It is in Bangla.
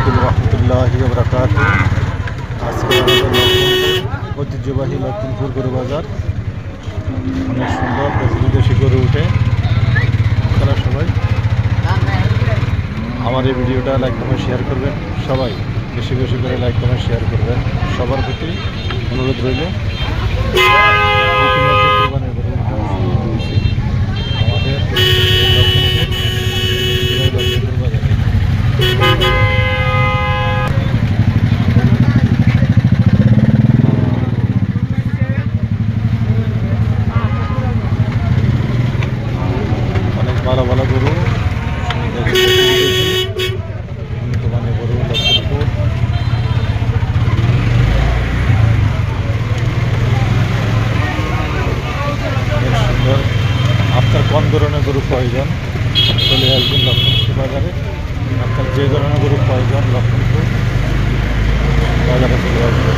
আলাইকুম রহমতুল্লাহি ওয়া বারাকাতুহু। আজকে আমাদের ঐতিহ্যবাহী লক্ষ্মণপুর গরু বাজার অনেক সুন্দর দেশি বিদেশি গরু উঠে। আপনারা সবাই আমার এই ভিডিওটা লাইক কমেন্ট শেয়ার করবেন, সবাই বেশি বেশি করে লাইক কমেন্ট শেয়ার করবেন। সবার প্রতি অনুরোধ রইল। কোরবানির গরু উঠে আমাদের লক্ষ্মণপুর বাজারে। অনেক ভালো ভালো গরু, কোরবানির গরু লক্ষ্মণপুর। বেশ সুন্দর। আপনার কোন ধরনের গরু প্রয়োজন চলে আসবেন লক্ষ্মণপুর বাজারে। আপনার যে ধরনের গরু প্রয়োজন লক্ষ্মণপুর বাজারে চলে আসবেন।